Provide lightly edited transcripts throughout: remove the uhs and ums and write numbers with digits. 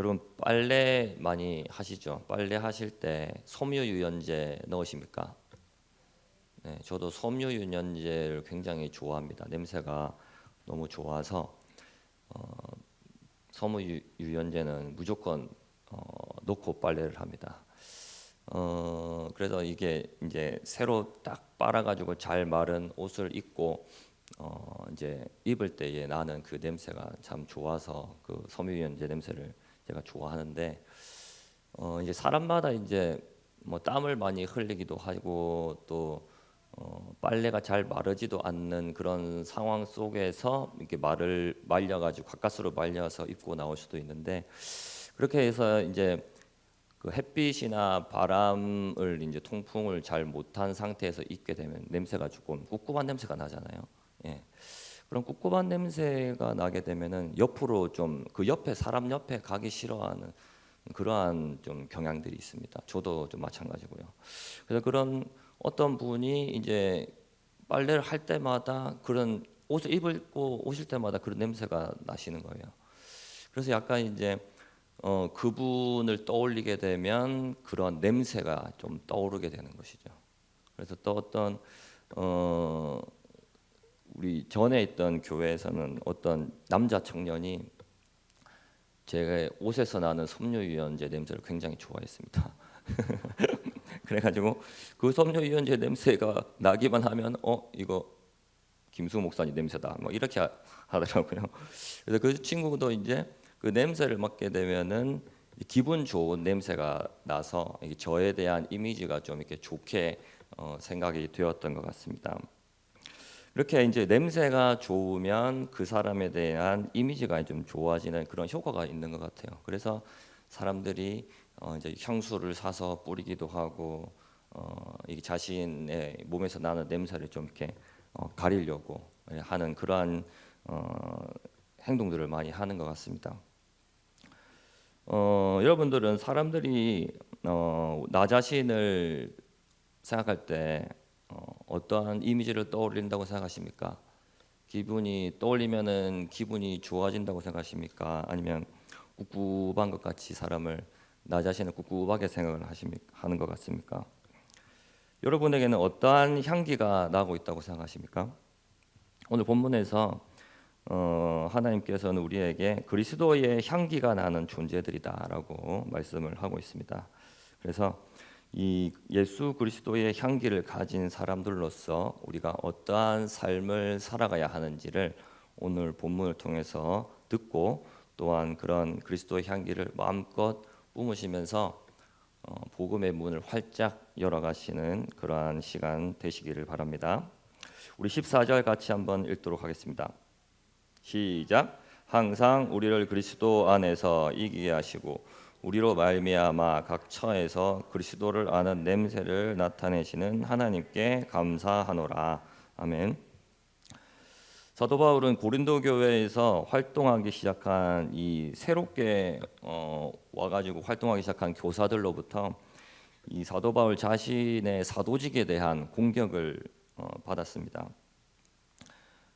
여러분 빨래 많이 하시죠? 빨래 하실 때 섬유유연제 넣으십니까? 네, 저도 섬유유연제를 굉장히 좋아합니다. 냄새가 너무 좋아서 섬유유연제는 무조건 넣고 빨래를 합니다. 그래서 이게 이제 새로 딱 빨아가지고 잘 마른 옷을 입고 이제 입을 때에 나는 그 냄새가 참 좋아서 그 섬유유연제 냄새를 제가 좋아하는데 이제 사람마다 이제 뭐 땀을 많이 흘리기도 하고 또 빨래가 잘 마르지도 않는 그런 상황 속에서 이렇게 말려가지고 가까스로 말려서 입고 나올 수도 있는데 그렇게 해서 이제 그 햇빛이나 바람을 이제 통풍을 잘 못한 상태에서 입게 되면 냄새가 조금 꿉꿉한 냄새가 나잖아요. 예. 그런 꿉꿉한 냄새가 나게 되면은 옆으로 좀 그 옆에 사람 옆에 가기 싫어하는 그러한 좀 경향들이 있습니다. 저도 좀 마찬가지고요. 그래서 그런 어떤 분이 이제 빨래를 할 때마다 그런 옷을 입고 오실 때마다 그런 냄새가 나시는 거예요. 그래서 약간 이제 그분을 떠올리게 되면 그런 냄새가 좀 떠오르게 되는 것이죠. 그래서 또 어떤 어, 우리 전에 있던 교회에서는 어떤 남자 청년이 제 옷에서 나는 섬유유연제 냄새를 굉장히 좋아했습니다. 그래가지고 그 섬유유연제 냄새가 나기만 하면 이거 김수 목사님 냄새다 뭐 이렇게 하더라고요. 그래서 그 친구도 이제 그 냄새를 맡게 되면은 기분 좋은 냄새가 나서 저에 대한 이미지가 좀 이렇게 좋게 생각이 되었던 것 같습니다. 이렇게 이제 냄새가 좋으면 그 사람에 대한 이미지가 좀 좋아지는 그런 효과가 있는 것 같아요. 그래서 사람들이 이제 향수를 사서 뿌리기도 하고 이 자신의 몸에서 나는 냄새를 좀 이렇게 가리려고 하는 그러한 행동들을 많이 하는 것 같습니다. 여러분들은 사람들이 나 자신을 생각할 때 어떠한 이미지를 떠올린다고 생각하십니까? 기분이 떠올리면은 기분이 좋아진다고 생각하십니까? 아니면 꿉꿉한 것 같이 사람을 나 자신을 꿉꿉하게 생각을 하는 것 같습니까? 여러분에게는 어떠한 향기가 나고 있다고 생각하십니까? 오늘 본문에서 하나님께서는 우리에게 그리스도의 향기가 나는 존재들이다라고 말씀을 하고 있습니다. 그래서 이 예수 그리스도의 향기를 가진 사람들로서 우리가 어떠한 삶을 살아가야 하는지를 오늘 본문을 통해서 듣고 또한 그런 그리스도의 향기를 마음껏 뿜으시면서 복음의 문을 활짝 열어가시는 그러한 시간 되시기를 바랍니다. 우리 14절 같이 한번 읽도록 하겠습니다. 시작. 항상 우리를 그리스도 안에서 이기게 하시고 우리로 말미암아 각 처에서 그리스도를 아는 냄새를 나타내시는 하나님께 감사하노라. 아멘. 사도 바울은 고린도 교회에서 활동하기 시작한 이 새롭게 와가지고 활동하기 시작한 교사들로부터 이 사도 바울 자신의 사도직에 대한 공격을 받았습니다.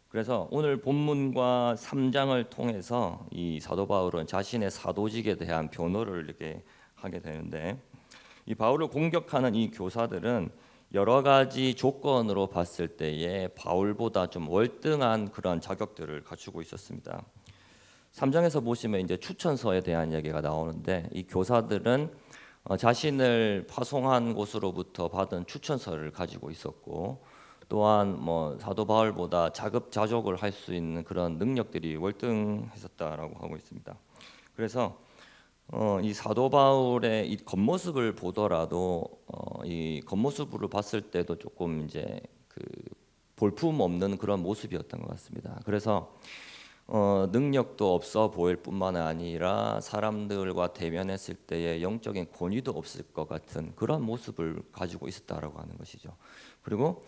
그래서 오늘 본문과 3장을 통해서 이 사도 바울은 자신의 사도직에 대한 변호를 이렇게 하게 되는데 이 바울을 공격하는 이 교사들은 여러 가지 조건으로 봤을 때에 바울보다 좀 월등한 그런 자격들을 갖추고 있었습니다. 3장에서 보시면 이제 추천서에 대한 이야기가 나오는데 이 교사들은 자신을 파송한 곳으로부터 받은 추천서를 가지고 있었고 또한 뭐 사도 바울보다 자급자족을 할 수 있는 그런 능력들이 월등했었다라고 하고 있습니다. 그래서 이 사도 바울의 이 겉모습을 보더라도 이 겉모습으로 봤을 때도 조금 이제 그 볼품 없는 그런 모습이었던 것 같습니다. 그래서 능력도 없어 보일 뿐만 아니라 사람들과 대면했을 때의 영적인 권위도 없을 것 같은 그런 모습을 가지고 있었다라고 하는 것이죠. 그리고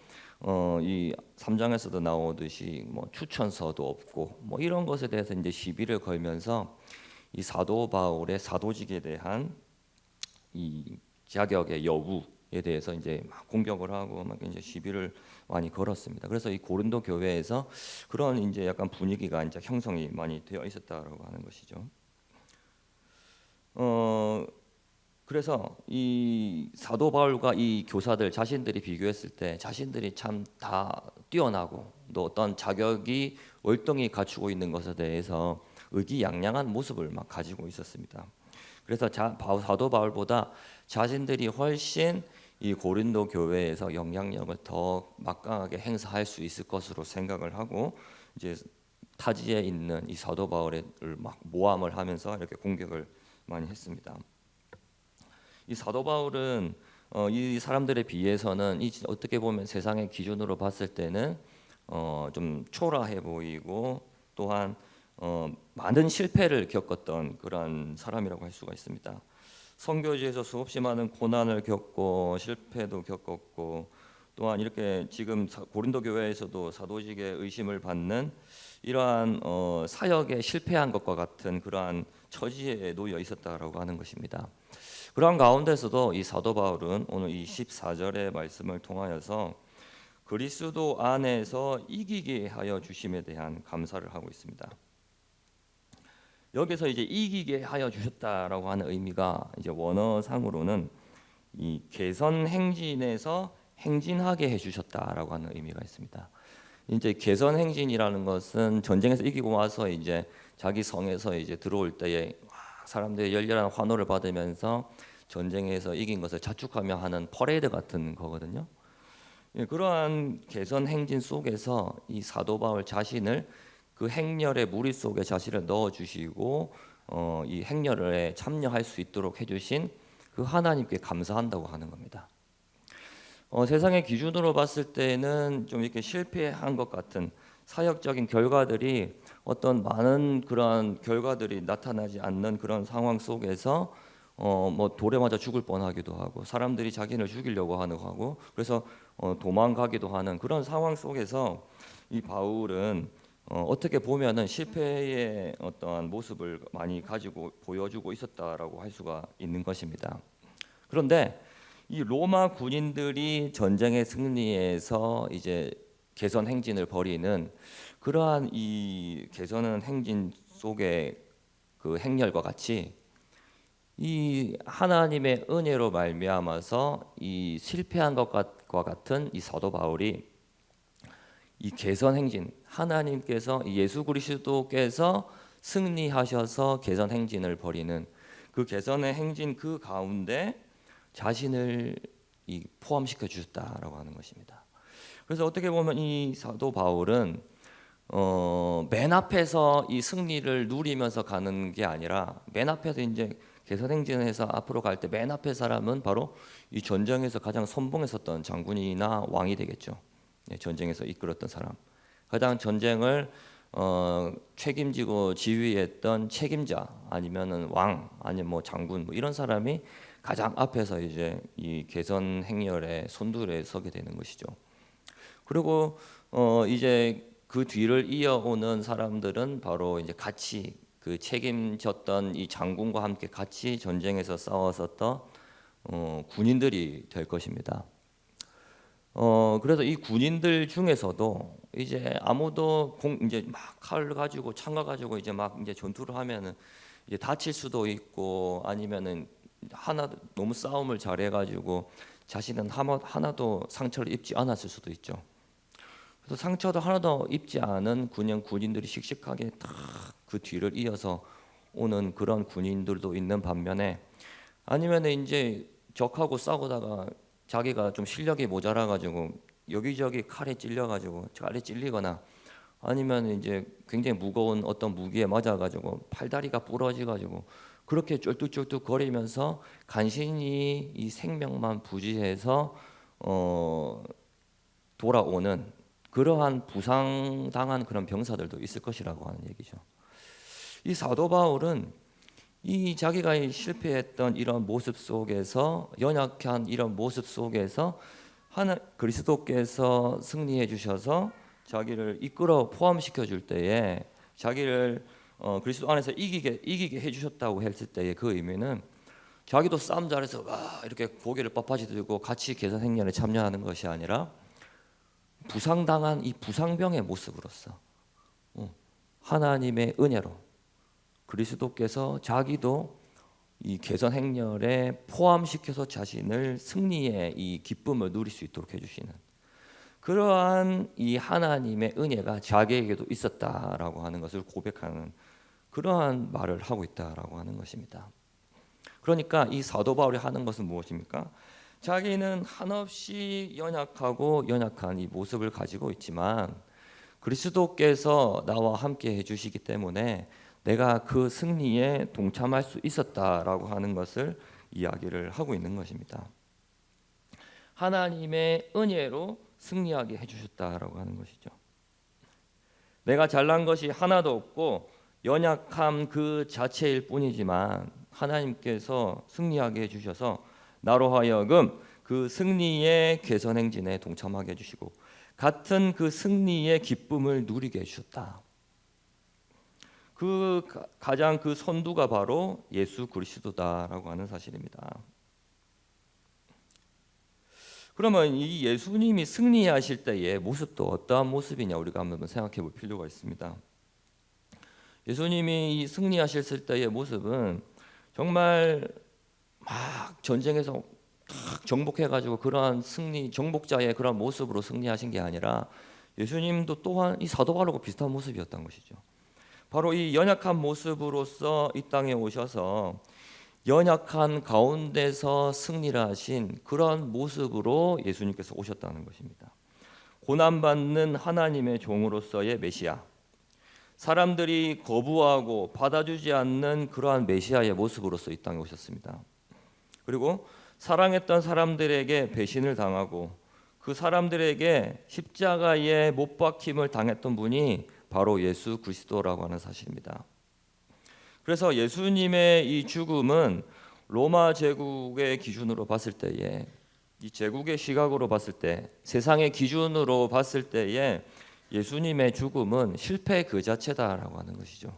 이 3장에서도 나오듯이 뭐 추천서도 없고 뭐 이런 것에 대해서 이제 시비를 걸면서 이 사도 바울의 사도직에 대한 이 자격의 여부에 대해서 이제 막 공격을 하고 막 이제 시비를 많이 걸었습니다. 그래서 이 고린도 교회에서 그런 이제 약간 분위기가 이제 형성이 많이 되어 있었다라고 하는 것이죠. 어, 그래서 이 사도 바울과 이 교사들 자신들이 비교했을 때 자신들이 참 다 뛰어나고 또 어떤 자격이 월등히 갖추고 있는 것에 대해서 의기양양한 모습을 막 가지고 있었습니다. 그래서 사도 바울보다 자신들이 훨씬 이 고린도 교회에서 영향력을 더 막강하게 행사할 수 있을 것으로 생각을 하고 이제 타지에 있는 이 사도 바울을 막 모함을 하면서 이렇게 공격을 많이 했습니다. 이 사도 바울은 이 사람들에 비해서는 어떻게 보면 세상의 기준으로 봤을 때는 좀 초라해 보이고 또한 많은 실패를 겪었던 그런 사람이라고 할 수가 있습니다. 선교지에서 수없이 많은 고난을 겪고 실패도 겪었고 또한 이렇게 지금 고린도 교회에서도 사도직에 의심을 받는 이러한 사역에 실패한 것과 같은 그러한 처지에 놓여 있었다라고 하는 것입니다. 그러한 가운데서도 이 사도 바울은 오늘 이 14절의 말씀을 통하여서 그리스도 안에서 이기게 하여 주심에 대한 감사를 하고 있습니다. 여기서 이제 이기게 하여 주셨다라고 하는 의미가 이제 원어상으로는 이 개선 행진에서 행진하게 해 주셨다라고 하는 의미가 있습니다. 이제 개선 행진이라는 것은 전쟁에서 이기고 와서 이제 자기 성에서 이제 들어올 때에 사람들의 열렬한 환호를 받으면서 전쟁에서 이긴 것을 자축하며 하는 퍼레이드 같은 거거든요. 그러한 개선 행진 속에서 이 사도 바울 자신을 그 행렬의 무리 속에 자신을 넣어 주시고 이 행렬에 참여할 수 있도록 해주신 그 하나님께 감사한다고 하는 겁니다. 세상의 기준으로 봤을 때는 좀 이렇게 실패한 것 같은 사역적인 결과들이 어떤 많은 그런 결과들이 나타나지 않는 그런 상황 속에서 뭐 돌에 맞아 죽을 뻔하기도 하고 사람들이 자기를 죽이려고 하고 그래서 도망가기도 하는 그런 상황 속에서 이 바울은 어떻게 보면은 실패의 어떠한 모습을 많이 가지고 보여주고 있었다라고 할 수가 있는 것입니다. 그런데 이 로마 군인들이 전쟁의 승리에서 이제 개선 행진을 벌이는 그러한 이 개선 행진 속의 그 행렬과 같이 이 하나님의 은혜로 말미암아서 이 실패한 것과 같은 이 사도 바울이 이 개선 행진 하나님께서 예수 그리스도께서 승리하셔서 개선 행진을 벌이는 그 개선의 행진 그 가운데 자신을 포함시켜 주셨다라고 하는 것입니다. 그래서 어떻게 보면 이 사도 바울은 맨 앞에서 이 승리를 누리면서 가는 게 아니라 맨 앞에서 이제 개선 행진에서 앞으로 갈 때 맨 앞에 사람은 바로 이 전쟁에서 가장 선봉했었던 장군이나 왕이 되겠죠. 전쟁에서 이끌었던 사람, 가장 전쟁을 책임지고 지휘했던 책임자 아니면은 왕 아니면 뭐 장군 뭐 이런 사람이 가장 앞에서 이제 이 개선 행렬의 선두에 서게 되는 것이죠. 그리고 이제 그 뒤를 이어오는 사람들은 바로 이제 같이 그 책임졌던 이 장군과 함께 같이 전쟁에서 싸웠었던 군인들이 될 것입니다. 그래서 이 군인들 중에서도 이제 아무도 이제 막 칼을 가지고 창과 가지고 이제 막 이제 전투를 하면은 이제 다칠 수도 있고 아니면은 너무 싸움을 잘해가지고 자신은 하나도 상처를 입지 않았을 수도 있죠. 그래서 상처도 하나도 입지 않은 그냥 군인들이 씩씩하게 딱 그 뒤를 이어서 오는 그런 군인들도 있는 반면에 아니면 이제 적하고 싸우다가 자기가 좀 실력이 모자라가지고 여기저기 칼에 찔려가지고 칼에 찔리거나 아니면 이제 굉장히 무거운 어떤 무기에 맞아가지고 팔다리가 부러지가지고 그렇게 쫄뚝쫄뚝 거리면서 간신히 이 생명만 부지해서 돌아오는 그러한 부상당한 그런 병사들도 있을 것이라고 하는 얘기죠. 이 사도 바울은 이 자기가 실패했던 이런 모습 속에서 연약한 이런 모습 속에서 그리스도께서 승리해 주셔서 자기를 이끌어 포함시켜 줄 때에 자기를 그리스도 안에서 이기게 해 주셨다고 했을 때의 그 의미는 자기도 싸움 잘해서 이렇게 고개를 빳빳이 들고 같이 개선 행렬에 참여하는 것이 아니라 부상당한 이 부상병의 모습으로서 하나님의 은혜로 그리스도께서 자기도 이 개선 행렬에 포함시켜서 자신을 승리의 이 기쁨을 누릴 수 있도록 해주시는 그러한 이 하나님의 은혜가 자기에게도 있었다라고 하는 것을 고백하는 그러한 말을 하고 있다라고 하는 것입니다. 그러니까 이 사도 바울이 하는 것은 무엇입니까? 자기는 한없이 연약하고 연약한 이 모습을 가지고 있지만 그리스도께서 나와 함께 해주시기 때문에 내가 그 승리에 동참할 수 있었다라고 하는 것을 이야기를 하고 있는 것입니다. 하나님의 은혜로 승리하게 해주셨다라고 하는 것이죠. 내가 잘난 것이 하나도 없고 연약함 그 자체일 뿐이지만 하나님께서 승리하게 해주셔서 나로 하여금 그 승리의 개선 행진에 동참하게 해주시고 같은 그 승리의 기쁨을 누리게 해주셨다. 그 가장 그 선두가 바로 예수 그리스도다라고 하는 사실입니다. 그러면 이 예수님이 승리하실 때의 모습도 어떠한 모습이냐 우리가 한번 생각해 볼 필요가 있습니다. 예수님이 이 승리하셨을 때의 모습은 정말 막 전쟁에서 딱 정복해가지고 그러한 승리 정복자의 그런 모습으로 승리하신 게 아니라 예수님도 또한 이 사도 바울과 비슷한 모습이었던 것이죠. 바로 이 연약한 모습으로서 이 땅에 오셔서 연약한 가운데서 승리를 하신 그런 모습으로 예수님께서 오셨다는 것입니다. 고난받는 하나님의 종으로서의 메시아, 사람들이 거부하고 받아주지 않는 그러한 메시아의 모습으로서 이 땅에 오셨습니다. 그리고 사랑했던 사람들에게 배신을 당하고 그 사람들에게 십자가에 못 박힘을 당했던 분이 바로 예수 그리스도라고 하는 사실입니다. 그래서 예수님의 이 죽음은 로마 제국의 기준으로 봤을 때에 이 제국의 시각으로 봤을 때 세상의 기준으로 봤을 때에 예수님의 죽음은 실패 그 자체다라고 하는 것이죠.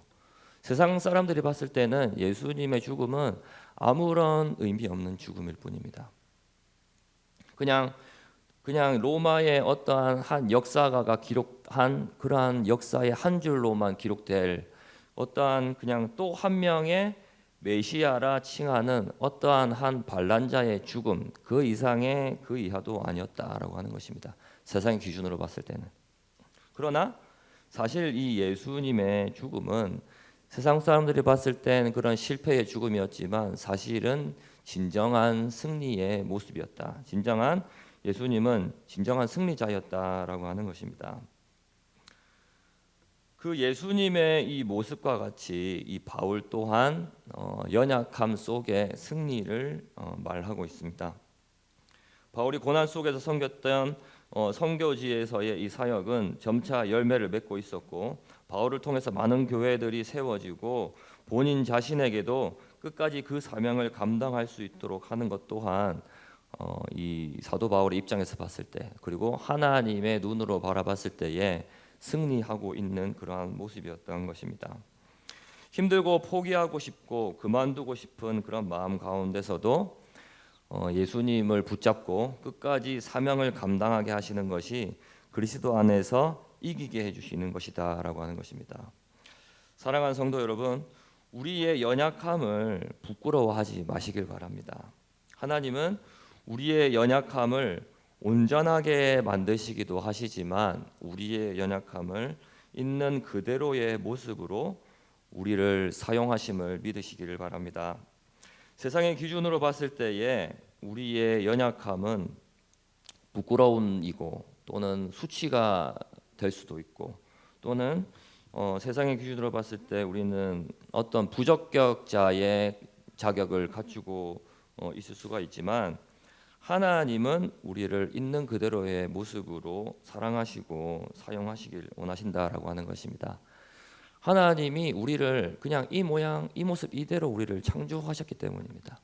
세상 사람들이 봤을 때는 예수님의 죽음은 아무런 의미 없는 죽음일 뿐입니다. 그냥 로마의 어떠한 한 역사가가 기록한 그러한 역사의 한 줄로만 기록될 어떠한 그냥 또 한 명의 메시아라 칭하는 어떠한 한 반란자의 죽음 그 이상의 그 이하도 아니었다라고 하는 것입니다. 세상의 기준으로 봤을 때는. 그러나 사실 이 예수님의 죽음은 세상 사람들이 봤을 땐 그런 실패의 죽음이었지만 사실은 진정한 승리의 모습이었다. 진정한 예수님은 진정한 승리자였다라고 하는 것입니다. 그 예수님의 이 모습과 같이 이 바울 또한 연약함 속에 승리를 말하고 있습니다. 바울이 고난 속에서 섬겼던 선교지에서의 이 사역은 점차 열매를 맺고 있었고 바울을 통해서 많은 교회들이 세워지고 본인 자신에게도 끝까지 그 사명을 감당할 수 있도록 하는 것 또한 이 사도 바울의 입장에서 봤을 때 그리고 하나님의 눈으로 바라봤을 때에 승리하고 있는 그러한 모습이었던 것입니다. 힘들고 포기하고 싶고 그만두고 싶은 그런 마음 가운데서도 예수님을 붙잡고 끝까지 사명을 감당하게 하시는 것이 그리스도 안에서 이기게 해주시는 것이다라고 하는 것입니다. 사랑하는 성도 여러분, 우리의 연약함을 부끄러워하지 마시길 바랍니다. 하나님은 우리의 연약함을 온전하게 만드시기도 하시지만 우리의 연약함을 있는 그대로의 모습으로 우리를 사용하심을 믿으시기를 바랍니다. 세상의 기준으로 봤을 때에 우리의 연약함은 부끄러움이고 또는 수치가 될 수도 있고 또는 세상의 기준으로 봤을 때 우리는 어떤 부적격자의 자격을 갖추고 있을 수가 있지만 하나님은 우리를 있는 그대로의 모습으로 사랑하시고 사용하시길 원하신다라고 하는 것입니다. 하나님이 우리를 그냥 이 모양 이 모습 이대로 우리를 창조하셨기 때문입니다.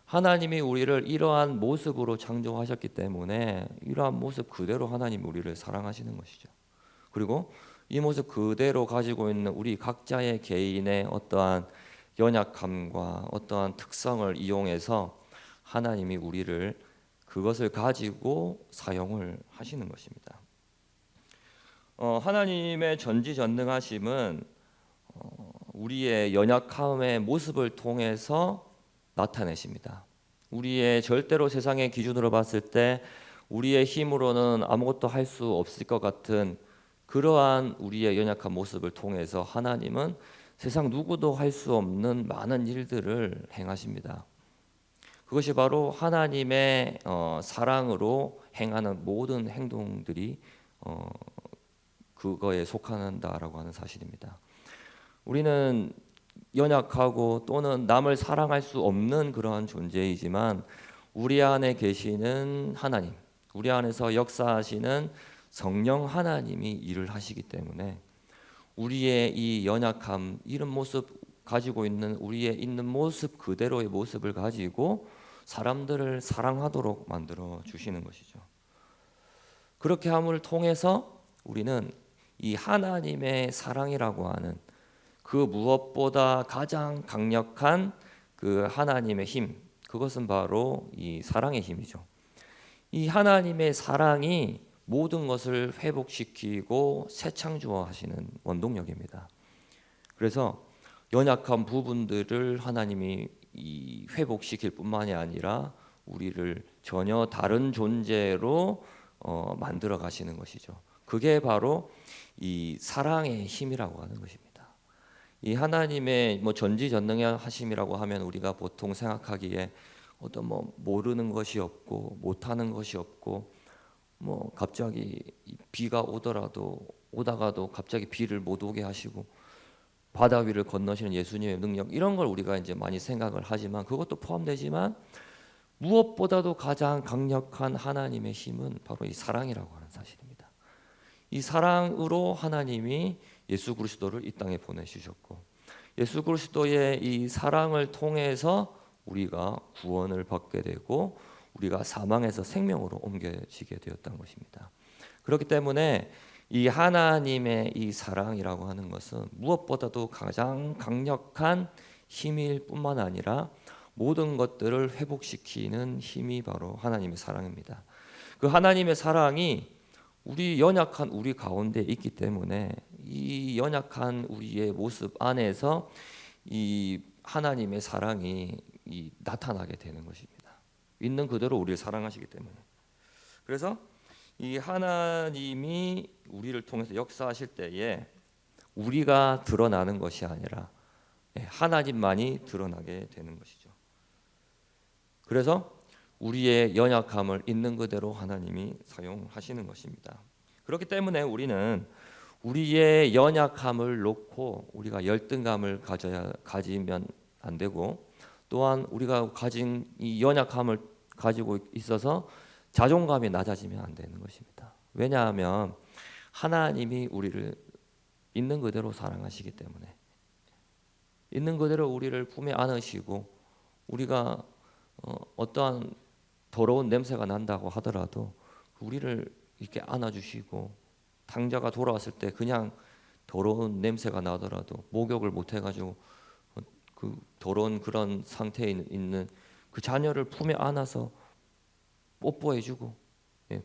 하나님이 우리를 이러한 모습으로 창조하셨기 때문에 이러한 모습 그대로 하나님이 우리를 사랑하시는 것이죠. 그리고 이 모습 그대로 가지고 있는 우리 각자의 개인의 어떠한 연약함과 어떠한 특성을 이용해서 하나님이 우리를 그것을 가지고 사용을 하시는 것입니다. 하나님의 전지전능하심은 우리의 연약함의 모습을 통해서 나타내십니다. 우리의 절대로 세상의 기준으로 봤을 때 우리의 힘으로는 아무것도 할 수 없을 것 같은 그러한 우리의 연약한 모습을 통해서 하나님은 세상 누구도 할 수 없는 많은 일들을 행하십니다. 그것이 바로 하나님의 사랑으로 행하는 모든 행동들이 그거에 속한다라고 하는 사실입니다. 우리는 연약하고 또는 남을 사랑할 수 없는 그러한 존재이지만 우리 안에 계시는 하나님, 우리 안에서 역사하시는 성령 하나님이 일을 하시기 때문에 우리의 이 연약함, 이런 모습 가지고 있는 우리의 있는 모습 그대로의 모습을 가지고 사람들을 사랑하도록 만들어 주시는 것이죠. 그렇게 함을 통해서 우리는 이 하나님의 사랑이라고 하는 그 무엇보다 가장 강력한 그 하나님의 힘, 그것은 바로 이 사랑의 힘이죠. 이 하나님의 사랑이 모든 것을 회복시키고 새 창조하시는 원동력입니다. 그래서 연약한 부분들을 하나님이 이 회복시킬 뿐만이 아니라 우리를 전혀 다른 존재로 만들어 가시는 것이죠. 그게 바로 이 사랑의 힘이라고 하는 것입니다. 이 하나님의 전지전능하심이라고 하면 우리가 보통 생각하기에 어떤 모르는 것이 없고 못하는 것이 없고 갑자기 비가 오다가도 갑자기 비를 못 오게 하시고 바다 위를 건너시는 예수님의 능력, 이런 걸 우리가 이제 많이 생각을 하지만 그것도 포함되지만 무엇보다도 가장 강력한 하나님의 힘은 바로 이 사랑이라고 하는 사실입니다. 이 사랑으로 하나님이 예수 그리스도를 이 땅에 보내주셨고 예수 그리스도의 이 사랑을 통해서 우리가 구원을 받게 되고 우리가 사망에서 생명으로 옮겨지게 되었던 것입니다. 그렇기 때문에 이 하나님의 이 사랑이라고 하는 것은 무엇보다도 가장 강력한 힘일 뿐만 아니라 모든 것들을 회복시키는 힘이 바로 하나님의 사랑입니다. 그 하나님의 사랑이 우리 연약한 우리 가운데 있기 때문에 이 연약한 우리의 모습 안에서 이 하나님의 사랑이 나타나게 되는 것입니다. 있는 그대로 우리를 사랑하시기 때문에. 그래서 이 하나님이 우리를 통해서 역사하실 때에 우리가 드러나는 것이 아니라 하나님만이 드러나게 되는 것이죠. 그래서 우리의 연약함을 있는 그대로 하나님이 사용하시는 것입니다. 그렇기 때문에 우리는 우리의 연약함을 놓고 우리가 열등감을 가지면 안 되고 또한 우리가 가진 이 연약함을 가지고 있어서 자존감이 낮아지면 안 되는 것입니다. 왜냐하면 하나님이 우리를 있는 그대로 사랑하시기 때문에 있는 그대로 우리를 품에 안으시고 우리가 어떠한 더러운 냄새가 난다고 하더라도 우리를 이렇게 안아주시고 당자가 돌아왔을 때 그냥 더러운 냄새가 나더라도 목욕을 못 해가지고 그 더러운 그런 상태에 있는 그 자녀를 품에 안아서 뽀뽀해주고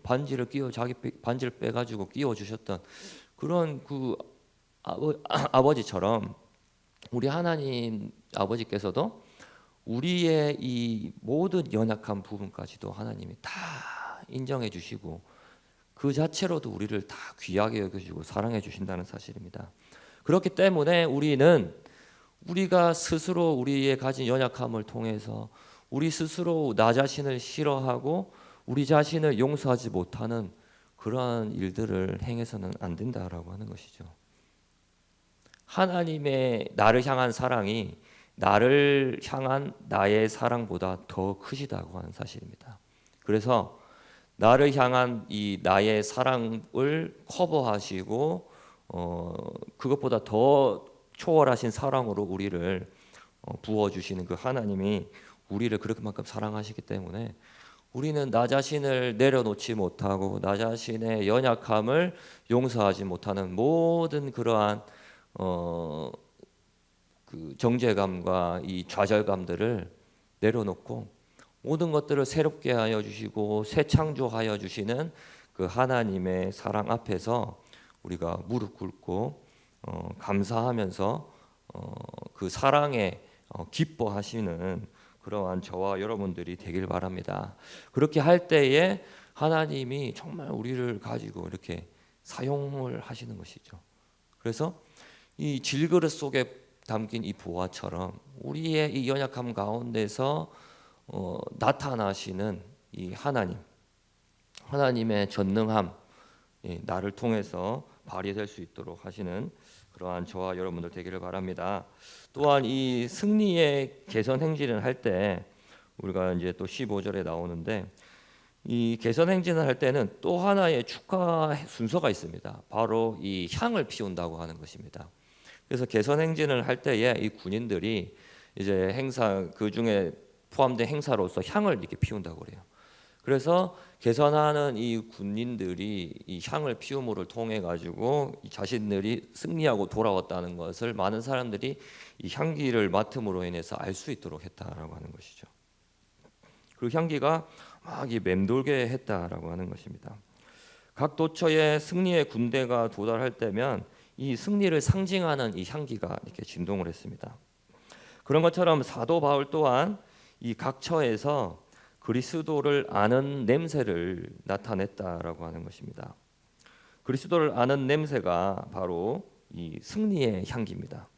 반지를 자기 반지를 빼가지고 끼워주셨던 그런 그 아버지처럼 우리 하나님 아버지께서도 우리의 이 모든 연약한 부분까지도 하나님이 다 인정해 주시고 그 자체로도 우리를 다 귀하게 여겨주고 사랑해 주신다는 사실입니다. 그렇기 때문에 우리가 스스로 우리의 가진 연약함을 통해서 우리 스스로 나 자신을 싫어하고 우리 자신을 용서하지 못하는 그러한 일들을 행해서는 안 된다라고 하는 것이죠. 하나님의 나를 향한 사랑이 나를 향한 나의 사랑보다 더 크시다고 하는 사실입니다. 그래서 나를 향한 이 나의 사랑을 커버하시고 그것보다 더 초월하신 사랑으로 우리를 부어주시는 그 하나님이 우리를 그렇게만큼 사랑하시기 때문에 우리는 나 자신을 내려놓지 못하고 나 자신의 연약함을 용서하지 못하는 모든 그러한 그 정죄감과 이 좌절감들을 내려놓고 모든 것들을 새롭게 하여 주시고 새 창조하여 주시는 그 하나님의 사랑 앞에서 우리가 무릎 꿇고 감사하면서 그 사랑에 기뻐하시는 그러한 저와 여러분들이 되길 바랍니다. 그렇게 할 때에 하나님이 정말 우리를 가지고 이렇게 사용을 하시는 것이죠. 그래서 이 질그릇 속에 담긴 이 보화처럼 우리의 이 연약함 가운데서 나타나시는 이 하나님의 전능함, 나를 통해서 발휘될 수 있도록 하시는 그러한 저와 여러분들 되기를 바랍니다. 또한 이 승리의 개선 행진을 할 때 우리가 이제 또 15절에 나오는데 이 개선 행진을 할 때는 또 하나의 축하 순서가 있습니다. 바로 이 향을 피운다고 하는 것입니다. 그래서 개선 행진을 할 때에 이 군인들이 이제 행사 그 중에 포함된 행사로서 향을 이렇게 피운다고 그래요. 그래서 개선하는 이 군인들이 이 향을 피움을 통해 가지고 자신들이 승리하고 돌아왔다는 것을 많은 사람들이 이 향기를 맡음으로 인해서 알 수 있도록 했다라고 하는 것이죠. 그 향기가 막 맴돌게 했다라고 하는 것입니다. 각 도처에 승리의 군대가 도달할 때면 이 승리를 상징하는 이 향기가 이렇게 진동을 했습니다. 그런 것처럼 사도 바울 또한 이 각 처에서 그리스도를 아는 냄새를 나타냈다라고 하는 것입니다. 그리스도를 아는 냄새가 바로 이 승리의 향기입니다.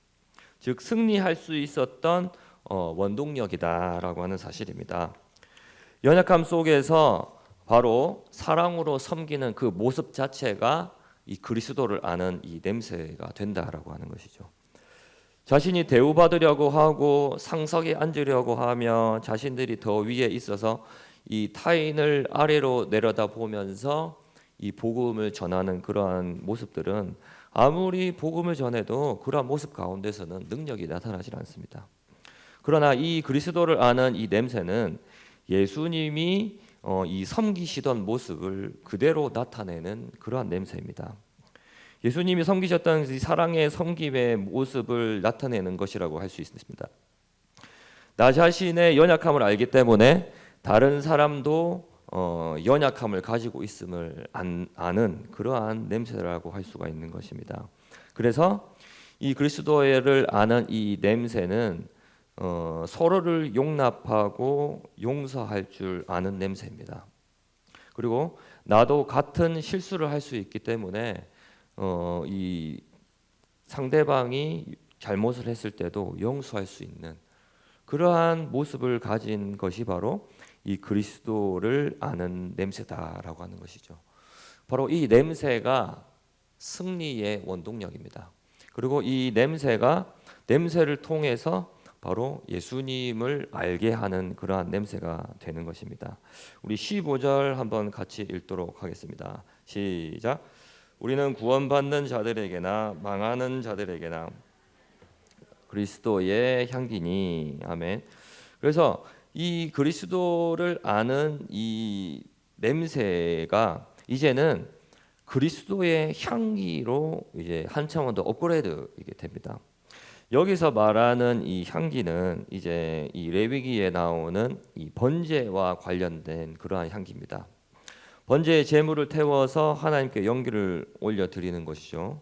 즉 승리할 수 있었던 원동력이다라고 하는 사실입니다. 연약함 속에서 바로 사랑으로 섬기는 그 모습 자체가 이 그리스도를 아는 이 냄새가 된다라고 하는 것이죠. 자신이 대우받으려고 하고 상석에 앉으려고 하며 자신들이 더 위에 있어서 이 타인을 아래로 내려다보면서 이 복음을 전하는 그러한 모습들은 아무리 복음을 전해도 그러한 모습 가운데서는 능력이 나타나지 않습니다. 그러나 이 그리스도를 아는 이 냄새는 예수님이 이 섬기시던 모습을 그대로 나타내는 그러한 냄새입니다. 예수님이 섬기셨던 이 사랑의 섬김의 모습을 나타내는 것이라고 할 수 있습니다. 나 자신의 연약함을 알기 때문에 다른 사람도 연약함을 가지고 있음을 아는 그러한 냄새라고 할 수가 있는 것입니다. 그래서 이 그리스도를 아는 이 냄새는 서로를 용납하고 용서할 줄 아는 냄새입니다. 그리고 나도 같은 실수를 할 수 있기 때문에 이 상대방이 잘못을 했을 때도 용서할 수 있는 그러한 모습을 가진 것이 바로 이 그리스도를 아는 냄새다라고 하는 것이죠. 바로 이 냄새가 승리의 원동력입니다. 그리고 이 냄새를 통해서 바로 예수님을 알게 하는 그러한 냄새가 되는 것입니다. 우리 15절 한번 같이 읽도록 하겠습니다. 시작. 우리는 구원받는 자들에게나 망하는 자들에게나 그리스도의 향기니. 아멘. 그래서 이 그리스도를 아는 이 냄새가 이제는 그리스도의 향기로 이제 한 차원 더 업그레이드 이게 됩니다. 여기서 말하는 이 향기는 이제 이 레위기에 나오는 이 번제와 관련된 그러한 향기입니다. 번제의 제물을 태워서 하나님께 연기를 올려 드리는 것이죠.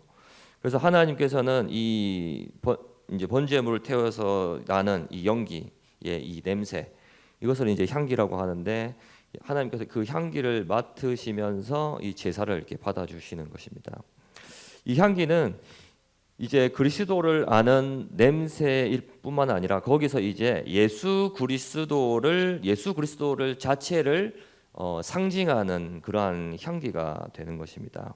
그래서 하나님께서는 이 이제 번제물을 태워서 나는 이 연기의 이 냄새, 이것을 이제 향기라고 하는데 하나님께서 그 향기를 맡으시면서 이 제사를 이렇게 받아주시는 것입니다. 이 향기는 이제 그리스도를 아는 냄새일 뿐만 아니라 거기서 이제 예수 그리스도를 자체를 상징하는 그러한 향기가 되는 것입니다.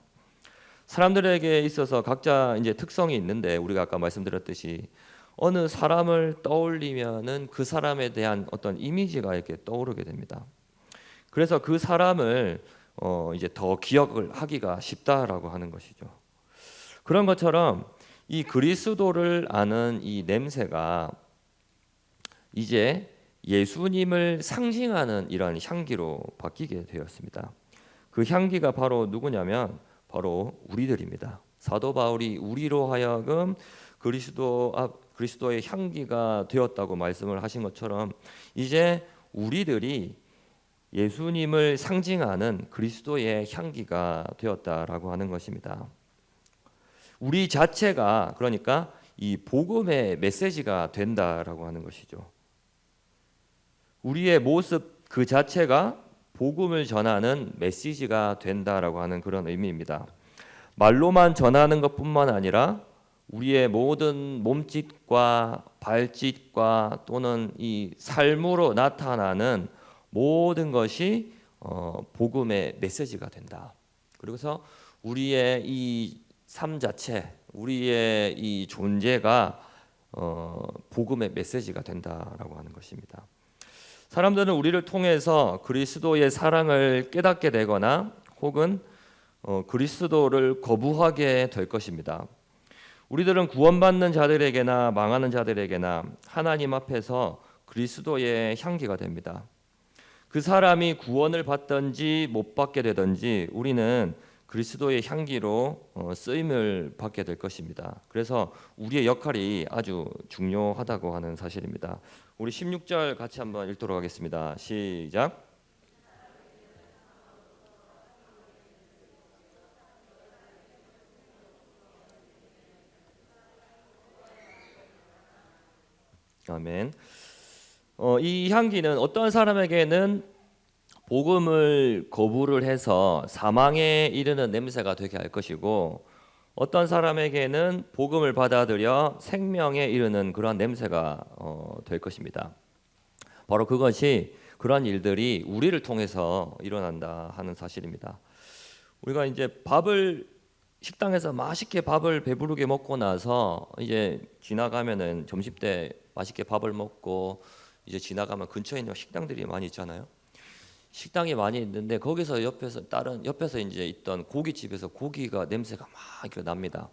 사람들에게 있어서 각자 이제 특성이 있는데 우리가 아까 말씀드렸듯이 어느 사람을 떠올리면은 그 사람에 대한 어떤 이미지가 이렇게 떠오르게 됩니다. 그래서 그 사람을 이제 더 기억을 하기가 쉽다라고 하는 것이죠. 그런 것처럼 이 그리스도를 아는 이 냄새가 이제 예수님을 상징하는 이러한 향기로 바뀌게 되었습니다. 그 향기가 바로 누구냐면 바로 우리들입니다. 사도 바울이 우리로 하여금 그리스도의 향기가 되었다고 말씀을 하신 것처럼 이제 우리들이 예수님을 상징하는 그리스도의 향기가 되었다라고 하는 것입니다. 우리 자체가 그러니까 이 복음의 메시지가 된다라고 하는 것이죠. 우리의 모습 그 자체가 복음을 전하는 메시지가 된다라고 하는 그런 의미입니다. 말로만 전하는 것뿐만 아니라 우리의 모든 몸짓과 발짓과 또는 이 삶으로 나타나는 모든 것이 복음의 메시지가 된다. 그래서 우리의 이 삶 자체, 우리의 이 존재가 복음의 메시지가 된다라고 하는 것입니다. 사람들은 우리를 통해서 그리스도의 사랑을 깨닫게 되거나 혹은 그리스도를 거부하게 될 것입니다. 우리들은 구원받는 자들에게나 망하는 자들에게나 하나님 앞에서 그리스도의 향기가 됩니다. 그 사람이 구원을 받든지 못 받게 되든지 우리는 그리스도의 향기로 쓰임을 받게 될 것입니다. 그래서 우리의 역할이 아주 중요하다고 하는 사실입니다. 우리 16절 같이 한번 읽도록 하겠습니다. 시작. 아멘. 이 향기는 어떤 사람에게는 복음을 거부를 해서 사망에 이르는 냄새가 되게 할 것이고 어떤 사람에게는 복음을 받아들여 생명에 이르는 그러한 냄새가 될 것입니다. 바로 그것이 그러한 일들이 우리를 통해서 일어난다 하는 사실입니다. 우리가 이제 식당에서 맛있게 밥을 배부르게 먹고 나서 이제 지나가면은 점심 때 맛있게 밥을 먹고 이제 지나가면 근처에 있는 식당들이 많이 있잖아요. 식당이 많이 있는데 거기서 옆에서 이제 있던 고깃집에서 고기가 냄새가 막 이렇게 납니다.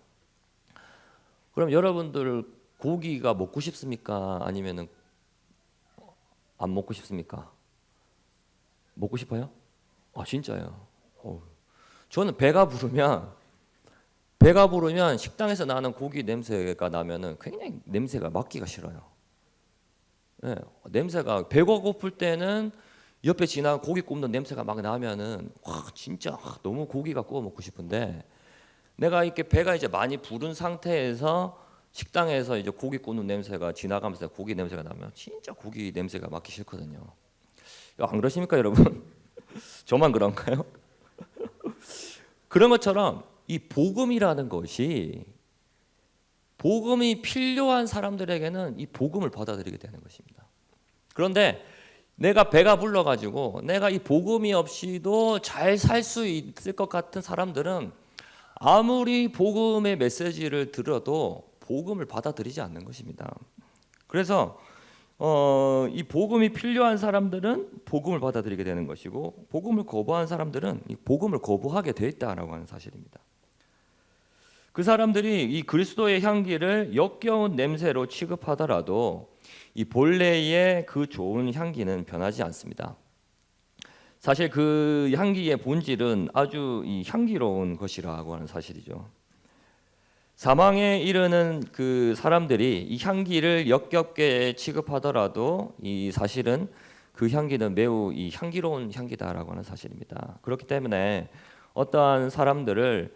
그럼 여러분들 고기가 먹고 싶습니까? 아니면은 안 먹고 싶습니까? 먹고 싶어요? 아 진짜요? 저는 배가 부르면 식당에서 나는 고기 냄새가 나면은 굉장히 냄새가 맡기가 싫어요. 네, 냄새가 배가 고플 때는 옆에 지나가 고기 굽는 냄새가 막 나면은 와 진짜 너무 고기가 구워 먹고 싶은데 내가 이렇게 배가 이제 많이 부른 상태에서 식당에서 이제 고기 굽는 냄새가 지나가면서 고기 냄새가 나면 진짜 고기 냄새가 맡기 싫거든요. 안 그러십니까 여러분? 저만 그런가요? 그런 것처럼 이 복음이라는 것이 복음이 필요한 사람들에게는 이 복음을 받아들이게 되는 것입니다. 그런데 내가 배가 불러가지고 내가 이 복음이 없이도 잘 살 수 있을 것 같은 사람들은 아무리 복음의 메시지를 들어도 복음을 받아들이지 않는 것입니다. 그래서 이 복음이 필요한 사람들은 복음을 받아들이게 되는 것이고 복음을 거부한 사람들은 이 복음을 거부하게 돼 있다라고 하는 사실입니다. 그 사람들이 이 그리스도의 향기를 역겨운 냄새로 취급하더라도 이 본래의 그 좋은 향기는 변하지 않습니다. 사실 그 향기의 본질은 아주 이 향기로운 것이라고 하는 사실이죠. 사망에 이르는 그 사람들이 이 향기를 역겹게 취급하더라도 이 사실은 그 향기는 매우 이 향기로운 향기다라고 하는 사실입니다. 그렇기 때문에 어떠한 사람들을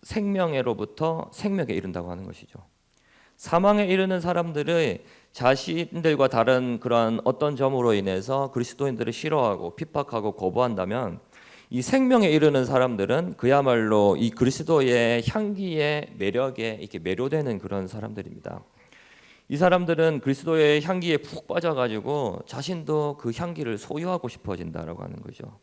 생명에로부터 생명에 이른다고 하는 것이죠. 사망에 이르는 사람들의 자신들과 다른 그러한 어떤 점으로 인해서 그리스도인들을 싫어하고 핍박하고 거부한다면 이 생명에 이르는 사람들은 그야말로 이 그리스도의 향기의 매력에 이렇게 매료되는 그런 사람들입니다. 이 사람들은 그리스도의 향기에 푹 빠져가지고 자신도 그 향기를 소유하고 싶어진다라고 하는 거죠.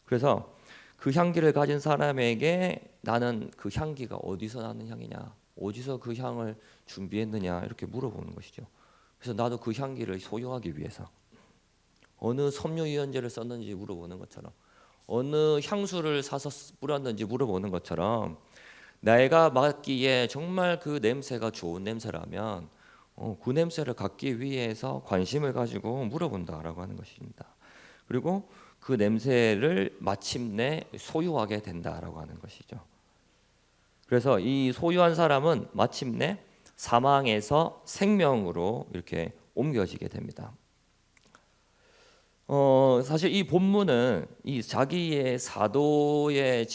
그래서 그 향기를 가진 사람에게 나는 그 향기가 어디서 나는 향이냐, 어디서 그 향을 준비했느냐 이렇게 물어보는 것이죠. 그래서 나도 그 향기를 소유하기 위해서 어느 섬유유연제를 썼는지 물어보는 것처럼 어느 향수를 사서 뿌렸는지 물어보는 것처럼 내가 맡기에 정말 그 냄새가 좋은 냄새라면 그 냄새를 갖기 위해서 관심을 가지고 물어본다라고 하는 것입니다. 그리고 그 냄새를 마침내 소유하게 된다라고 하는 것이죠. 그래서 이 소유한 사람은 마침내 사망에서 생명으로 이렇게 옮겨지게 됩니다. 사실 이 본문은 이 자기의 사도직의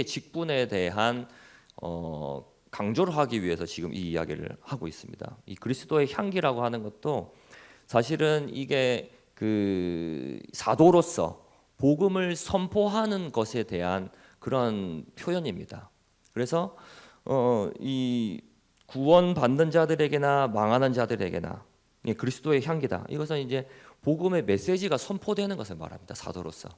직분에 대한 강조를 하기 위해서 지금 이 이야기를 하고 있습니다. 이 그리스도의 향기라고 하는 것도 사실은 이게 그 사도로서 복음을 선포하는 것에 대한 그런 표현입니다. 그래서 이 구원받는 자들에게나 망하는 자들에게나 그리스도의 향기다. 이것은 이제 복음의 메시지가 선포되는 것을 말합니다. 사도로서.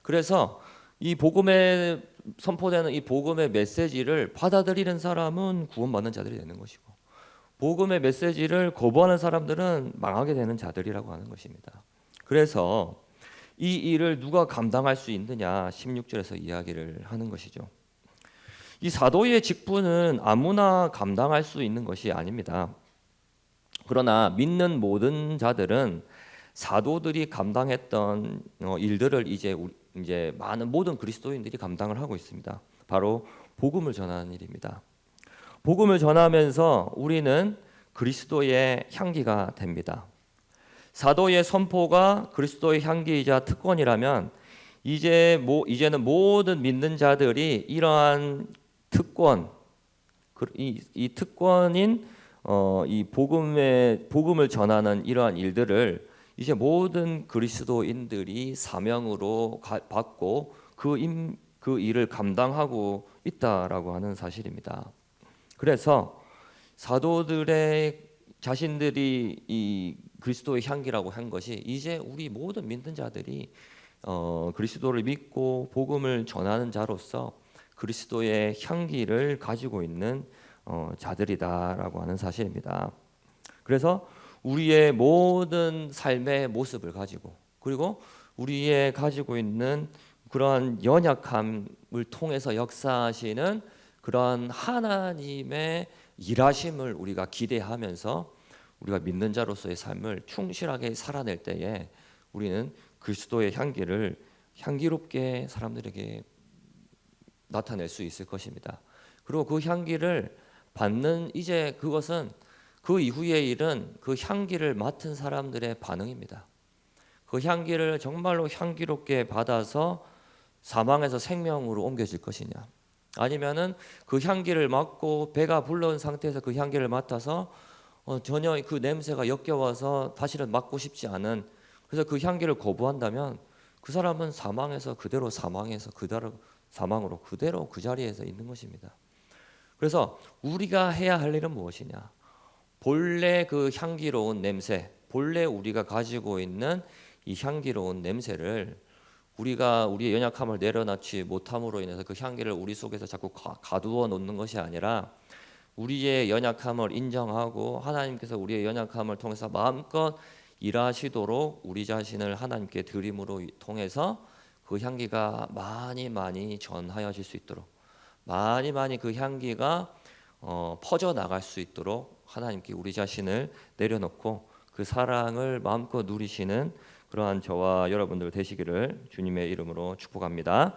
그래서 이 복음에 선포되는 이 복음의 메시지를 받아들이는 사람은 구원받는 자들이 되는 것이고, 복음의 메시지를 거부하는 사람들은 망하게 되는 자들이라고 하는 것입니다. 그래서 이 일을 누가 감당할 수 있느냐 16절에서 이야기를 하는 것이죠. 이 사도의 직분은 아무나 감당할 수 있는 것이 아닙니다. 그러나 믿는 모든 자들은 사도들이 감당했던 일들을 이제 많은 모든 그리스도인들이 감당을 하고 있습니다. 바로 복음을 전하는 일입니다. 복음을 전하면서 우리는 그리스도의 향기가 됩니다. 사도의 선포가 그리스도의 향기이자 특권이라면 이제는 모든 믿는 자들이 이러한 특권, 이 특권인 이 복음을 전하는 이러한 일들을 이제 모든 그리스도인들이 사명으로 받고 그 일을 감당하고 있다라고 하는 사실입니다. 그래서 사도들의 자신들이 이 그리스도의 향기라고 한 것이 이제 우리 모든 믿는 자들이 그리스도를 믿고 복음을 전하는 자로서 그리스도의 향기를 가지고 있는 자들이다라고 하는 사실입니다. 그래서 우리의 모든 삶의 모습을 가지고, 그리고 우리의 가지고 있는 그러한 연약함을 통해서 역사하시는 그러한 하나님의 일하심을 우리가 기대하면서 우리가 믿는 자로서의 삶을 충실하게 살아낼 때에 우리는 그리스도의 향기를 향기롭게 사람들에게 나타낼 수 있을 것입니다. 그리고 그 향기를 받는 이제 그것은 그 이후의 일은 그 향기를 맡은 사람들의 반응입니다. 그 향기를 정말로 향기롭게 받아서 사망에서 생명으로 옮겨질 것이냐, 아니면은 그 향기를 맡고 배가 불러온 상태에서 그 향기를 맡아서 전혀 그 냄새가 역겨워서 다시는 맡고 싶지 않은, 그래서 그 향기를 거부한다면 그 사람은 사망해서 그대로 사망으로 그대로 그 자리에서 있는 것입니다. 그래서 우리가 해야 할 일은 무엇이냐? 본래 그 향기로운 냄새, 본래 우리가 가지고 있는 이 향기로운 냄새를 우리가 우리의 연약함을 내려놓지 못함으로 인해서 그 향기를 우리 속에서 자꾸 가두어 놓는 것이 아니라 우리의 연약함을 인정하고 하나님께서 우리의 연약함을 통해서 마음껏 일하시도록 우리 자신을 하나님께 드림으로 통해서 그 향기가 많이 전하여질 수 있도록, 많이 그 향기가 퍼져 나갈 수 있도록 하나님께 우리 자신을 내려놓고 그 사랑을 마음껏 누리시는 그러한 저와 여러분들 되시기를 주님의 이름으로 축복합니다.